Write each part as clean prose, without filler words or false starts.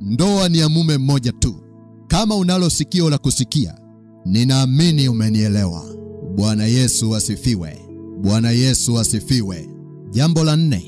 ndoa ni ya mume mmoja tu. Kama unalo sikio la kusikia, ninaamini umenielewa. Bwana Yesu asifiwe. Bwana Yesu asifiwe. Jambo la 4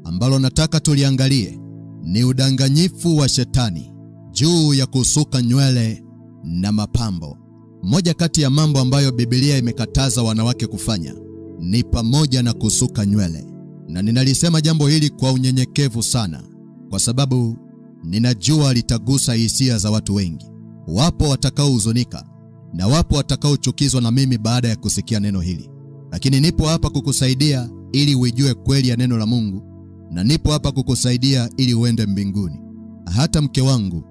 ambalo nataka tuliangalie ni udanganyifu wa shetani juu ya kusuka nywele na mapambo. Moja kati ya mambo ambayo Biblia imekataza wanawake kufanya ni pamoja na kusuka nywele. Na ninalisema jambo hili kwa unyenyekevu sana, kwa sababu ninajua litagusa hisia za watu wengi. Wapo watakaohuzunika na wapo watakaochukizwa na mimi baada ya kusikia neno hili. Lakini nipo hapa kukusaidia ili uijue kweli ya neno la Mungu, na nipo hapa kukusaidia ili uende mbinguni. Hata mke wangu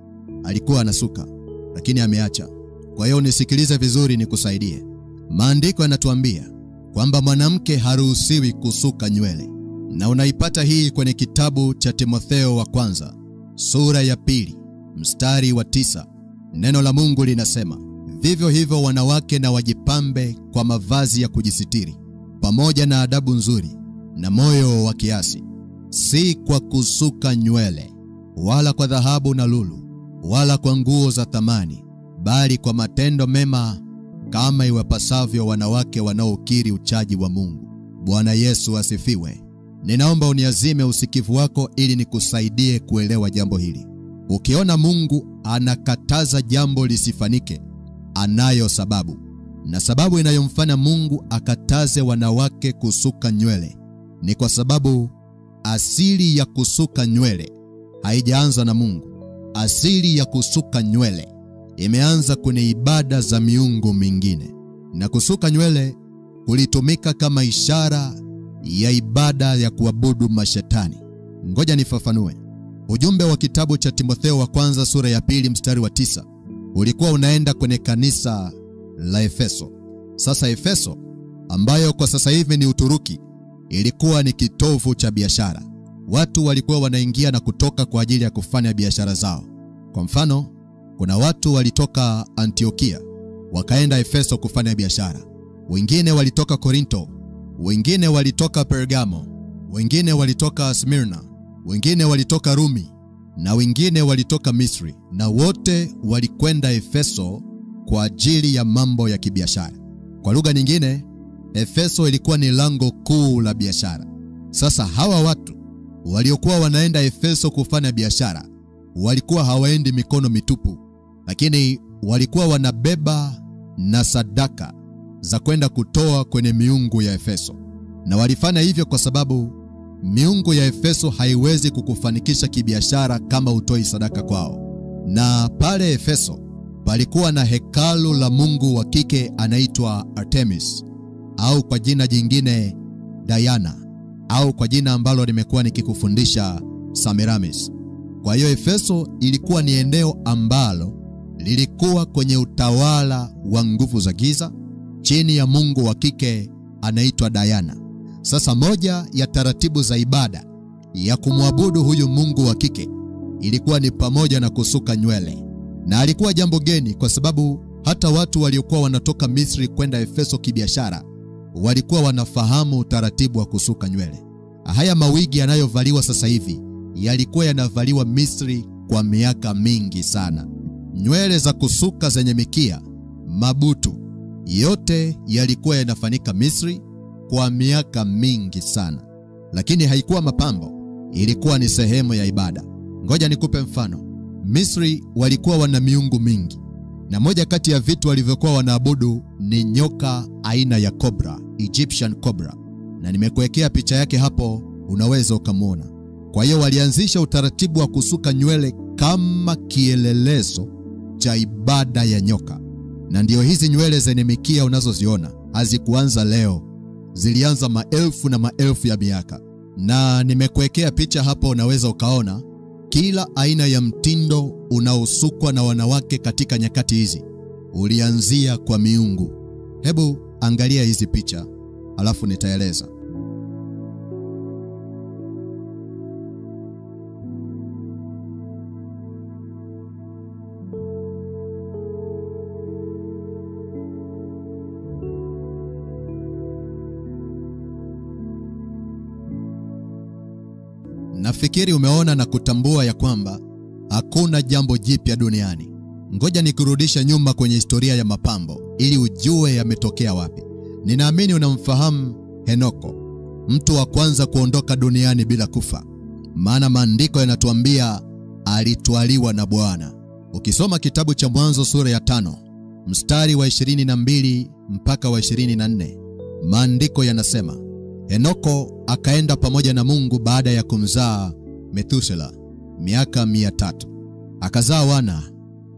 alikuwa anasuka, lakini ameacha. Kwa hiyo nisikilize vizuri nikusaidie. Maandiko yanatuambia kwamba mwanamke haruhusiwi kusuka nywele. Na unaipata hii kwenye kitabu cha Timotheo wa kwanza, sura ya 2, mstari wa 9. Neno la Mungu linasema, vivyo hivyo wanawake na wajipambe kwa mavazi ya kujisitiri, pamoja na adabu nzuri na moyo wa kiasi, si kwa kusuka nywele, wala kwa dhahabu na lulu, wala kwa nguo za thamani, bali kwa matendo mema, kama iwapasavyo wanawake wanaokiri uchaji wa Mungu. Bwana Yesu asifiwe. Ninaomba uniazime usikivu wako ili nikusaidie kuelewa jambo hili. Ukiona Mungu anakataza jambo lisifanyike, anayo sababu. Na sababu inayomfanya Mungu akataze wanawake kusuka nywele ni kwa sababu asili ya kusuka nywele haijaanza na Mungu. Asili ya kusuka nywele imeanza kwenye ibada za miungu mingine. Na kusuka nywele kulitumika kama ishara ya ibada ya kuabudu mashetani. Ngoja nifafanue. Ujumbe wa kitabu cha Timotheo wa kwanza sura ya 2 mstari wa 9 ulikuwa unaenda kwenye kanisa la Efeso. Sasa Efeso, ambayo kwa sasa hivi ni Uturuki, ilikuwa ni kitovu cha biashara. Watu walikuwa wanaingia na kutoka kwa ajili ya kufanya biashara zao. Kwa mfano, kuna watu walitoka Antiokia wakaenda Efeso kufanya biashara. Wengine walitoka Korinto, wengine walitoka Pergamo, wengine walitoka Smyrna, wengine walitoka Rumi, na wengine walitoka Misri, na wote walikwenda Efeso kwa ajili ya mambo ya kibiashara. Kwa lugha nyingine, Efeso ilikuwa ni lango kuu la biashara. Sasa hawa watu waliokuwa wanaenda Efeso kufanya biashara walikuwa hawaendi mikono mitupu, lakini walikuwa wanabeba na sadaka za kwenda kutoa kwenye miungu ya Efeso. Na walifanya hivyo kwa sababu miungu ya Efeso haiwezi kukufanikisha kibiashara kama utoi sadaka kwao. Na pale Efeso palikuwa na hekalu la mungu wa kike anaitwa Artemis, au kwa jina jingine Diana, au kwa jina ambalo nimekuwa nikikufundisha Semiramis. Kwa hiyo Efeso ilikuwa ni eneo ambalo lilikuwa kwenye utawala wa nguvu za giza chini ya mungu wa kike anaitwa Diana. Sasa moja ya taratibu za ibada ya kumwabudu huyu mungu wa kike ilikuwa ni pamoja na kusuka nywele. Na alikuwa jambo geni kwa sababu hata watu waliokuwa wanatoka Misri kwenda Efeso kibiashara walikuwa wanafahamu utaratibu wa kusuka nywele. Haya mawigi yanayovaliwa sasa hivi yalikuwa yanavaliwa Misri kwa miaka mingi sana. Nywele za kusuka zenye mikia, mabutu, yote yalikuwa yanafanyika Misri kwa miaka mingi sana. Lakini haikuwa mapambo, ilikuwa ni sehemu ya ibada. Ngoja nikupe mfano. Misri walikuwa wana miungu mingi, na moja kati ya vitu walivyokuwa wanaabudu ni nyoka aina ya cobra, Egyptian cobra. Na nimekuwekea picha yake hapo, unaweza ukamwona. Kwa hiyo walianzisha utaratibu wa kusuka nywele kama kielelezo cha ibada ya nyoka. Na ndio hizi nywele zenye mikia unazoziona hazikuanza leo, zilianza maelfu na maelfu ya miaka. Na nimekuwekea picha hapo, unaweza ukaona kila aina ya mtindo unaosukwa na wanawake katika nyakati hizi ulianzia kwa miungu. Hebu angalia hizi picha, alafu nitaeleza. Nafikiri umeona na kutambua ya kwamba Hakuna jambo jipya duniani. Ngoja nikurudisha nyuma kwenye historia ya mapambo ili ujue yametokea wapi. Ninaamini unamfahamu Henoko, mtu wa kwanza kuondoka duniani bila kufa. Maana maandiko yanatuambia alitwaliwa na Bwana. Ukisoma kitabu cha Mwanzo sura ya 5, mstari wa 22 mpaka wa 24, maandiko yanasema, Henoko akaenda pamoja na Mungu baada ya kumzaa Methusela miaka 300. Akazaa wana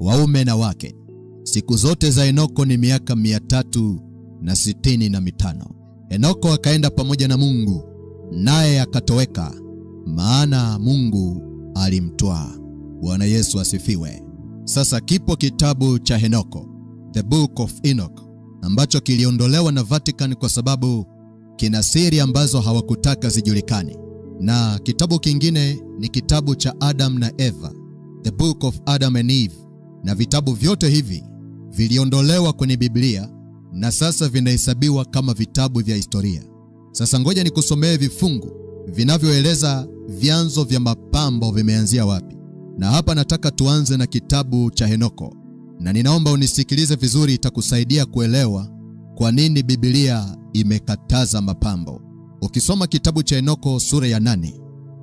waume na wake. Siku zote za Henoko ni miaka 365. Henoko akaenda pamoja na Mungu, naye akatoweka, maana Mungu alimtwaa. Bwana Yesu asifiwe. Sasa kipo kitabu cha Henoko, The Book of Enoch, ambacho kiliondolewa na Vatican kwa sababu kina siri ambazo hawakutaka zijulikane. Na kitabu kingine ni kitabu cha Adam na Eva, The Book of Adam and Eve. Na vitabu vyote hivi viliondolewa kwenye Biblia na sasa vinahesabiwa kama vitabu vya historia. Sasa ngoja nikusomee vifungu vinavyoeleza vyanzo vya mapambo vimeanzia wapi. Na hapa nataka tuanze na kitabu cha Henoko. Na ninaomba unisikilize vizuri, itakusaidia kuelewa kwa nini Biblia imekataza mapambo. Ukisoma kitabu cha Henoko sura ya 8,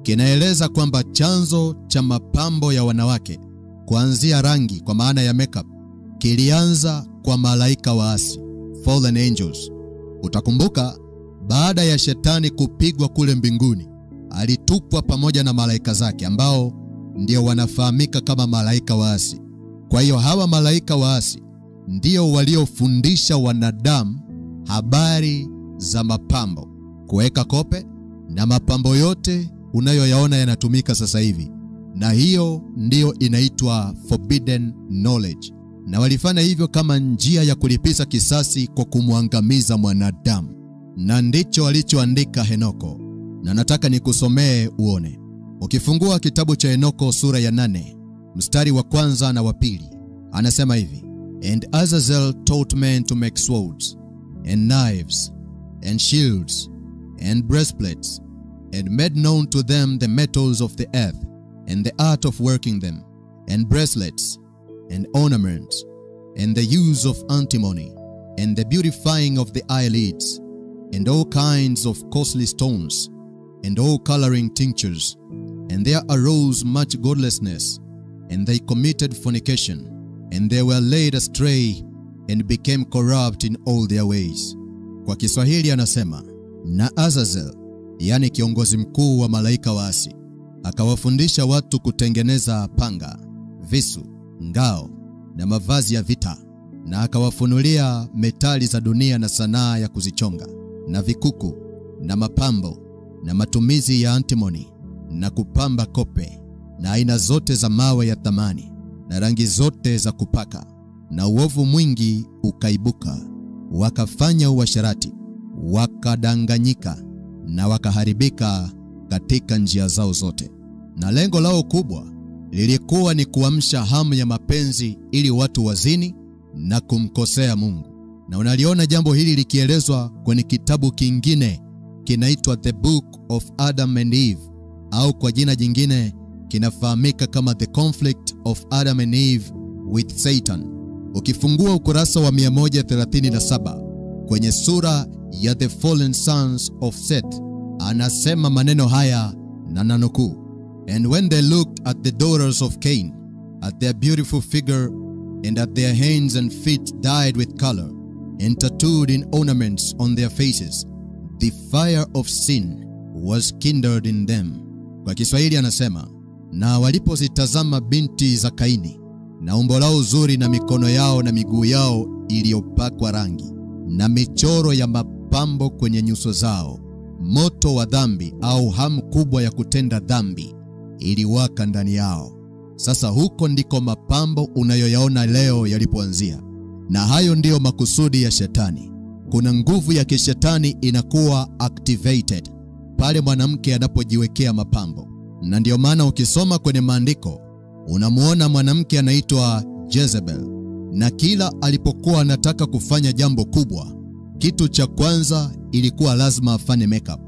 kinaeleza kwamba chanzo cha mapambo ya wanawake, kuanzia rangi kwa maana ya makeup, kilianza kwa malaika waasi, fallen angels. Utakumbuka baada ya shetani kupigwa kule mbinguni, alitupwa pamoja na malaika zake ambao ndio wanafahamika kama malaika waasi. Kwa hiyo hawa malaika waasi ndio waliofundisha wanadamu habari za mapambo, kuweka kope na mapambo yote unayoyaona yanatumika sasa hivi. Na hiyo ndio inaitwa forbidden knowledge. Na walifanya hivyo kama njia ya kulipiza kisasi kwa kumwangamiza mwanadamu. Na ndicho alichoandika Henoko. Na nataka nikusomee uone. Ukifungua kitabu cha Henoko sura ya 8, mstari wa 1 na wa 2, anasema hivi: And Azazel taught men to make swords, and knives, and shields, and breastplates, and made known to them the metals of the earth, and the art of working them, and bracelets, and ornaments, and the use of antimony, and the beautifying of the eyelids, and all kinds of costly stones, and all coloring tinctures. And there arose much godlessness, and they committed fornication, and they were led astray, and became corrupt in all their ways. Kwa Kiswahili anasema, na Azazel, yani kiongozi mkuu wa malaika waasi, akawafundisha watu kutengeneza panga, visu, ngao na mavazi ya vita, na akawafunulia metali za dunia na sanaa ya kuzichonga, na vikuku, na mapambo, na matumizi ya antimoni, na kupamba kope, na aina zote za mawe ya thamani, na rangi zote za kupaka. Na uovu mwingi ukaibuka, wakafanya uasherati, wakadanganyika, na wakaharibika katika njia zao zote. Na lengo lao kubwa lilikuwa ni kuamsha hamu ya mapenzi ili watu wazini na kumkosea Mungu. Na unaliona jambo hili likielezwa kwenye kitabu kingine kinaitwa The Book of Adam and Eve, au kwa jina jingine kinafahamika kama The Conflict of Adam and Eve with Satan. Ukifungua ukurasa wa 137 kwenye sura ya The Fallen Sons of Seth, anasema maneno haya na nanukuu: And when they looked at the daughters of Cain, at their beautiful figure, and at their hands and feet dyed with color, and tattooed in ornaments on their faces, the fire of sin was kindled in them. Kwa Kiswahili anasema, na walipozitazama binti za Kaini, na umbo lao zuri, na mikono yao na miguu yao iliyopakwa rangi, na michoro ya mapambo kwenye nyuso zao, moto wa dhambi au hamu kubwa ya kutenda dhambi iliwaka ndani yao. Sasa huko ndiko mapambo unayoyaona leo yalipoanzia. Na hayo ndiyo makusudi ya shetani. Kuna nguvu ya kishetani inakuwa activated pale mwanamke anapojiwekea mapambo. Na ndio maana ukisoma kwenye maandiko unamuona mwanamke anaitwa Jezebel. Na kila alipokuwa anataka kufanya jambo kubwa, kitu cha kwanza ilikuwa lazima afanye makeup.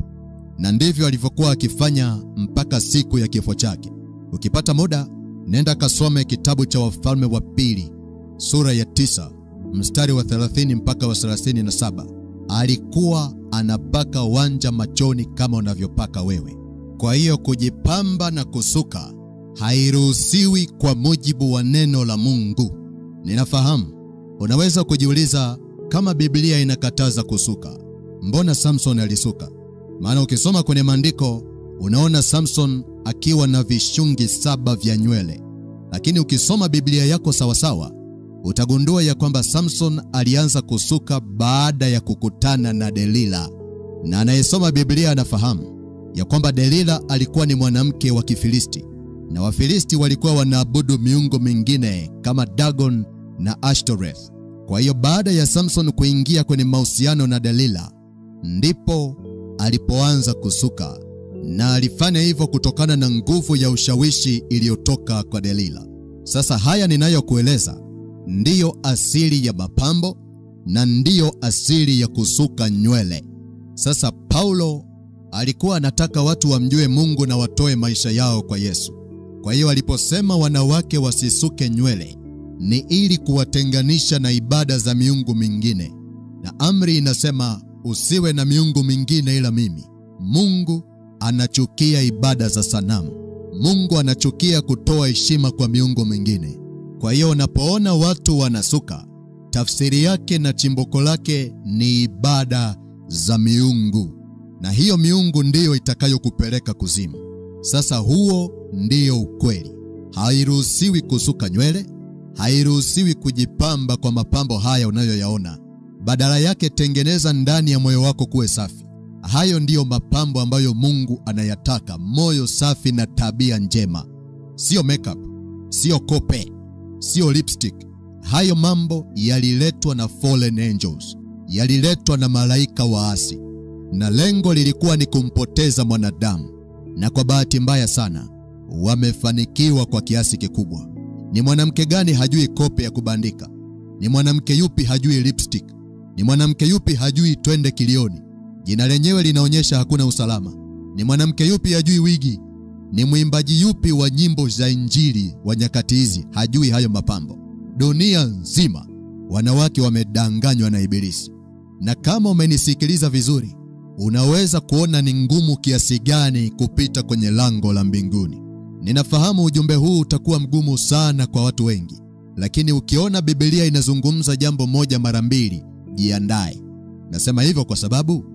Na ndivyo alivyokuwa akifanya mpaka siku ya kifo chake. Ukipata muda, Nenda kasome kitabu cha Wafalme wa Pili sura ya 9 mstari wa 30 mpaka wa 37. Alikuwa anapaka wanja machoni kama unavyopaka wewe. Kwa hiyo kujipamba na kusuka hairuhusiwi kwa mujibu wa neno la Mungu. Ninafahamu unaweza kujiuliza, kama Biblia inakataza kusuka, mbona Samson alisuka? Maana ukisoma kwenye maandiko unaona Samson akiwa na vishungi 7 vya nywele. Lakini ukisoma Biblia yako sawasawa, utagundua ya kwamba Samson alianza kusuka baada ya kukutana na Delila. Na anayesoma Biblia anafahamu ya kwamba Delila alikuwa ni mwanamke wa Kifilisti, na Wafilisti walikuwa wanaabudu miungu mingine kama Dagon na Ashtoreth. Kwa hiyo baada ya Samson kuingia kwenye mahusiano na Delila, ndipo alipoanza kusuka, na alifanya hivyo kutokana na nguvu ya ushawishi iliyotoka kwa Delila. Sasa haya ninayokueleza ndiyo asili ya mapambo na ndiyo asili ya kusuka nywele. Sasa Paulo alikuwa anataka watu wamjue Mungu na watoe maisha yao kwa Yesu. Kwa hiyo aliposema wanawake wasisuke nywele, ni ili kuwatenganisha na ibada za miungu mingine. Na amri inasema usiwe na miungu mingine ila mimi. Mungu anachukia ibada za sanamu. Mungu anachukia kutoa heshima kwa miungu mingine. Kwa hiyo unapoona watu wanasuka, tafsiri yake na chimbuko lake ni ibada za miungu, na hiyo miungu ndiyo itakayokupeleka kuzimu. Sasa huo ndiyo ukweli. Hairuhusiwi kusuka nywele, hairuhusiwi kujipamba kwa mapambo haya unayoyaona. Badala yake tengeneza ndani ya moyo wako kuwe safi. Hayo ndiyo mapambo ambayo Mungu anayataka, moyo safi na tabia njema. Sio makeup, sio kope, sio lipstick. Hayo mambo yaliletwa na fallen angels, yaliletwa na malaika waasi, na lengo lilikuwa ni kumpoteza mwanadamu. Na kwa bahati mbaya sana wamefanikiwa kwa kiasi kikubwa. Ni mwanamke gani hajui kope ya kubandika? Ni mwanamke yupi hajui lipstick? Ni mwanamke yupi hajui twende kilioni? Jina lenyewe linaonyesha hakuna usalama. Ni mwanamke yupi hajui wigi? Ni mwimbaji yupi wa nyimbo za injili wa nyakati hizi hajui hayo mapambo? Dunia nzima wanawake wamedanganywa na ibilisi. Na kama umenisikiliza vizuri, unaweza kuona ni ngumu kiasi gani kupita kwenye lango la mbinguni. Ninafahamu ujumbe huu utakuwa mgumu sana kwa watu wengi, lakini ukiona Biblia inazungumza jambo moja mara mbili, jiandae. Nasema hivyo kwa sababu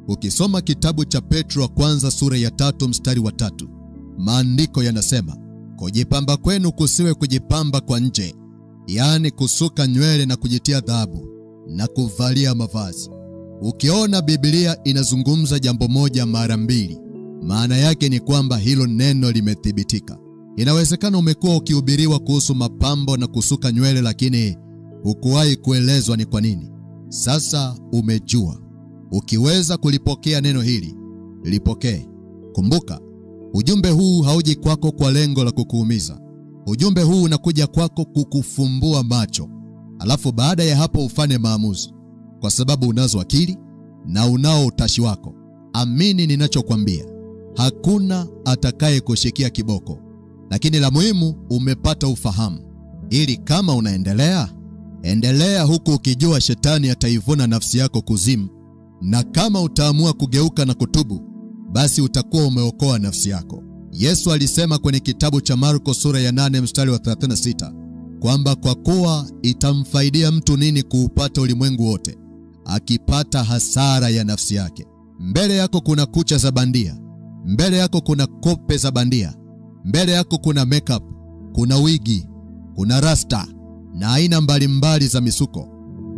ukisoma kitabu cha Petro wa kwanza sura ya 3 mstari wa 3, maandiko yanasema, kujipamba kwenu kusiwe kujipamba kwa nje, yaani kusuka nywele na kujitia dhahabu na kuvalia mavazi. Ukiona Biblia inazungumza jambo moja mara mbili, maana yake ni kwamba hilo neno limethibitika. Inawezekana umekuwa ukihubiriwa kuhusu mapambo na kusuka nywele, lakini hukuwahi kuelezwa ni kwa nini. Sasa umejua. Ukiweza kulipokea neno hili, lipokee. Kumbuka, ujumbe huu hauji kwako kwa lengo la kukuumiza. Ujumbe huu unakuja kwako kukufumbua macho. Alafu baada ya hapo ufanye maamuzi, kwa sababu unazo akili na unao utashi wako. Amini ninachokwambia, hakuna atakaye kushikia kiboko. Lakini la muhimu umepata ufahamu, ili kama endelea huku ukijua shetani ataivuna nafsi yako kuzimu. Na kama utaamua kugeuka na kutubu, basi utakuwa umeokoa nafsi yako. Yesu alisema kwenye kitabu cha Marko sura ya 8 mstari wa 36 kwamba kwa kuwa itamfaidia mtu nini kuupata ulimwengu wote, akipata hasara ya nafsi yake. Mbele yako kuna kucha za bandia, mbele yako kuna kope za bandia, mbele yako kuna makeup, kuna wigi, kuna rasta na aina mbalimbali za misuko.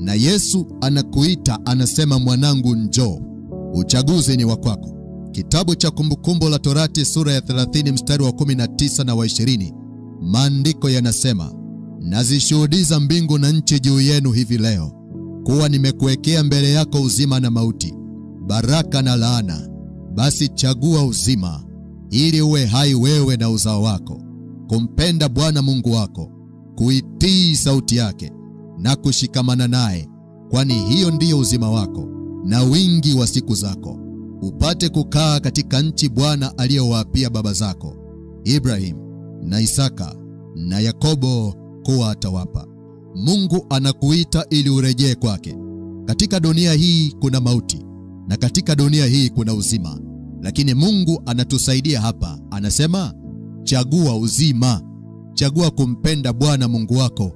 Na Yesu anakuita, anasema, mwanangu njoo, uchaguzi ni wa kwako. Kitabu cha Kumbukumbu la Torati sura ya 30 mstari wa 19 na wa 20, maandiko yanasema, nazishuhudiza mbingu na nchi juu yenu hivi leo, kuwa nimekuwekea mbele yako uzima na mauti, baraka na laana. Basi chagua uzima, ili uwe hai wewe na uzao wako, kumpenda Bwana Mungu wako, kuitii sauti yake na kushikamana naye, kwani hiyo ndiyo uzima wako na wingi wa siku zako, upate kukaa katika nchi Bwana aliyowaapia baba zako Ibrahim na Isaka na Yakobo kuwa atawapa. Mungu anakuita ili urejee kwake. Katika dunia hii kuna mauti, na katika dunia hii kuna uzima. Lakini Mungu anatusaidia hapa. Anasema, chagua uzima. Chagua kumpenda Bwana Mungu wako.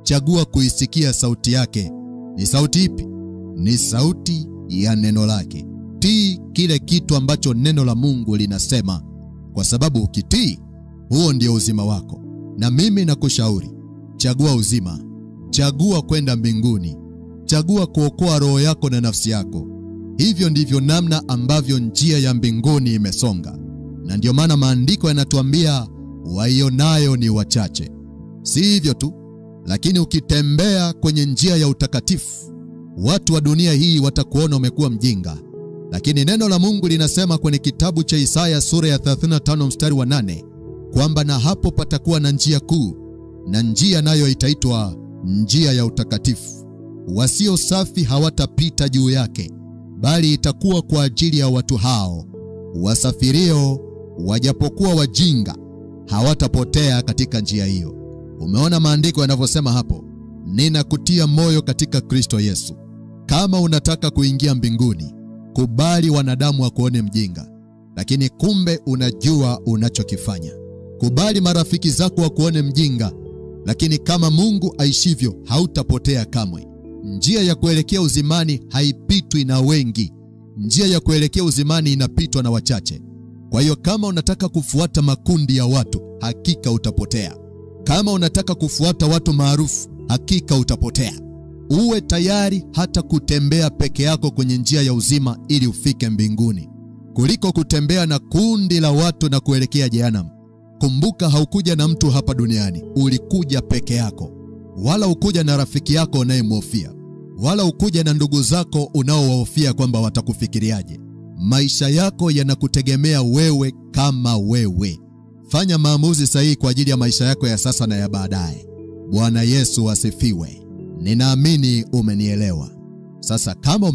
Chagua kuisikia sauti yake. Ni sauti ipi? Ni sauti ya neno lake. Tii kile kitu ambacho neno la Mungu linasema, kwa sababu ukitii, huo ndio uzima wako. Na mimi nakushauri, chagua uzima. Chagua kwenda mbinguni. Chagua kuokoa roho yako na nafsi yako. Hivyo ndivyo namna ambavyo njia ya mbinguni imesonga. Na ndio maana maandiko yanatuambia waionayo ni wachache. Si hivyo tu, lakini ukitembea kwenye njia ya utakatifu, watu wa dunia hii watakuona umekuwa mjinga. Lakini neno la Mungu linasema kwenye kitabu cha Isaya sura ya 35 mstari wa 8 kwamba na hapo patakuwa na njia kuu, na njia nayo itaitwa njia ya utakatifu. Wasio safi hawatapita juu yake, bali itakuwa kwa ajili ya watu hao. Wasafirio wajapokuwa wajinga, hawatapotea katika njia hiyo. Umeona maandiko yanavyosema hapo? Ninakutia moyo katika Kristo Yesu. Kama unataka kuingia mbinguni, kubali wanadamu wakuone mjinga, lakini kumbe unajua unachokifanya. Kubali marafiki zako wakuone mjinga, lakini kama Mungu aishivyo, hautapotea kamwe. Njia ya kuelekea uzimani haipitwi na wengi. Njia ya kuelekea uzimani inapitwa na wachache. Kwa hiyo kama unataka kufuata makundi ya watu, hakika utapotea. Kama unataka kufuata watu maarufu, hakika utapotea. Uwe tayari hata kutembea peke yako kwenye njia ya uzima ili ufike mbinguni, kuliko kutembea na kundi la watu na kuelekea jehanamu. Kumbuka, haukuja na mtu hapa duniani, ulikuja peke yako. Wala ukuja na rafiki yako unayemhofia, wala ukuja na ndugu zako unaowahofia kwamba watakufikiriaje. Maisha yako yanakutegemea wewe kama wewe. Fanya maamuzi sahihi kwa ajili ya maisha yako ya sasa na ya baadaye. Bwana Yesu asifiwe. Ninaamini umenielewa. Sasa kama